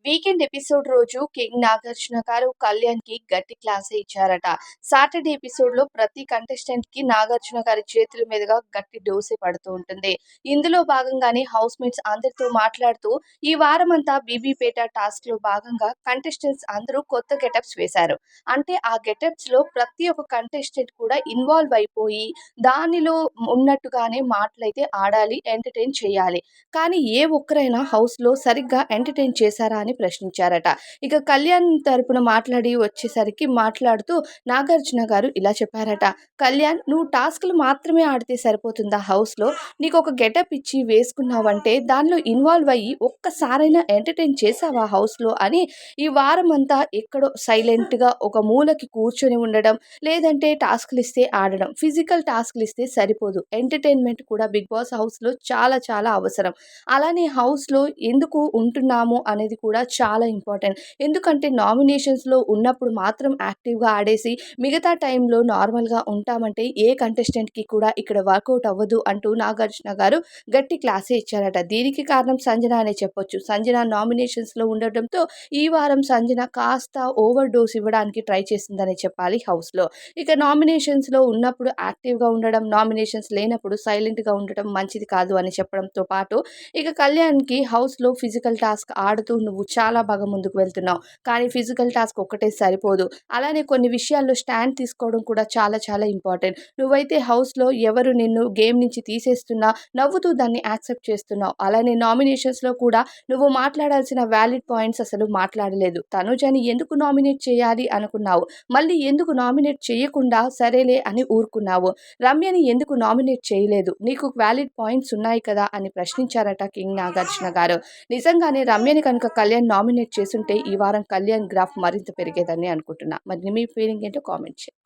Weekend episode రోజు king Nagarjuna గారు కళ్యాణ్‌కి గట్టి క్లాసే ఇచ్చారట. సాటర్డే ఎపిసోడ్‌లో ప్రతి కంటెస్టెంట్‌కి నాగార్జున గారి చేతుల మీదుగా గట్టి డోసే పడుతూ ఉంటుంది. ఇందులో భాగంగానే హౌస్‌మేట్స్ అందరితో మాట్లాడుతూ ఈ వారమంతా బీబీపేట టాస్క్‌లో భాగంగా కంటెస్టెంట్స్ అందరూ కొత్త గెటప్స్ వేశారు. అంటే ఆ గెటప్స్‌లో ప్రతి ఒక్క కంటెస్టెంట్ కూడా ఇన్వాల్వ్ అయిపోయి దానిలో ఉన్నట్టుగానే మాటలైతే ఆడాలి, ఎంటర్‌టైన్ చేయాలి. కానీ ఏ ఒక్కరైనా హౌస్‌లో సరిగ్గా ఎంటర్‌టైన్ చేశారా అని ప్రశ్నించారట. ఇక కళ్యాణ్ తరపున మాట్లాడుతూ నాగార్జున గారు ఇలా చెప్పారట. "కళ్యాణ్, నువ్వు టాస్క్‌లు మాత్రమే ఆడితే సరిపోతుందా హౌస్‌లో? నీకొక గెటప్ ఇచ్చి వేసుకున్నావంటే దానిలో ఇన్వాల్వ్ అయ్యి ఒక్కసారైనా ఎంటర్‌టైన్ చేశావా హౌస్‌లో" అని ఈ వారమంతా ఎక్కడో సైలెంట్‌గా ఒక మూలకి కూర్చొని ఉండడం, లేదంటే టాస్క్‌లిస్తే ఆడడం. ఫిజికల్ టాస్క్‌లిస్తే సరిపోదు. ఎంటర్‌టైన్‌మెంట్ కూడా బిగ్ బాస్ హౌస్‌లో చాలా చాలా అవసరం. అలానే హౌస్‌లో ఎందుకు ఉంటున్నాము అనేది కూడా చాలా ఇంపార్టెంట్. ఎందుకంటే నామినేషన్స్‌లో ఉన్నప్పుడు మాత్రం యాక్టివ్‌గా ఆడేసి, మిగతా టైంలో నార్మల్‌గా ఉంటామంటే ఏ కంటెస్టెంట్‌కి కూడా ఇక్కడ వర్కౌట్ అవ్వదు అంటూ నాగార్జున గారు గట్టి క్లాసే ఇచ్చారట. దీనికి కారణం సంజన అనే చెప్పొచ్చు. సంజన నామినేషన్స్‌లో ఉండడంతో ఈ వారం సంజన కాస్త ఓవర్ డోస్ ఇవ్వడానికి ట్రై చేసిందనే చెప్పాలి హౌస్‌లో. ఇక నామినేషన్స్‌లో ఉన్నప్పుడు యాక్టివ్‌గా ఉండడం, నామినేషన్స్ లేనప్పుడు సైలెంట్‌గా ఉండటం మంచిది కాదు అని చెప్పడంతో పాటు ఇక కళ్యాణ్‌కి హౌస్‌లో ఫిజికల్ టాస్క్ ఆడుతూ నువ్వు చాలా బాగా ముందుకు వెళ్తున్నావు. కానీ ఫిజికల్ టాస్క్ ఒక్కటే సరిపోదు. అలానే కొన్ని విషయాల్లో స్టాండ్ తీసుకోవడం కూడా చాలా చాలా ఇంపార్టెంట్. నువ్వైతే హౌస్‌లో ఎవరు నిన్ను గేమ్ నుంచి తీసేస్తున్నా నవ్వుతూ దాన్ని యాక్సెప్ట్ చేస్తున్నావు. అలానే నామినేషన్స్‌లో కూడా నువ్వు మాట్లాడాల్సిన వాలిడ్ పాయింట్స్ అసలు మాట్లాడలేదు. తనుజని ఎందుకు నామినేట్ చేయాలి అనుకున్నావు. మళ్ళీ ఎందుకు నామినేట్ చేయకుండా సరేలే అని ఊరుకున్నావు. రమ్యని ఎందుకు నామినేట్ చేయలేదు. నీకు వాలిడ్ పాయింట్స్ ఉన్నాయి కదా అని ప్రశ్నించారట కింగ్ నాగార్జున గారు. నిజంగానే రమ్యని కనుక కళ్యాణ్ నామినేట్ చేసుంటే ఈ వారం కళ్యాణ్ గ్రాఫ్ మరింత పెరిగేదని అనుకుంటున్నా. మరి మీ ఫీలింగ్ ఏంటో కామెంట్ చేయండి.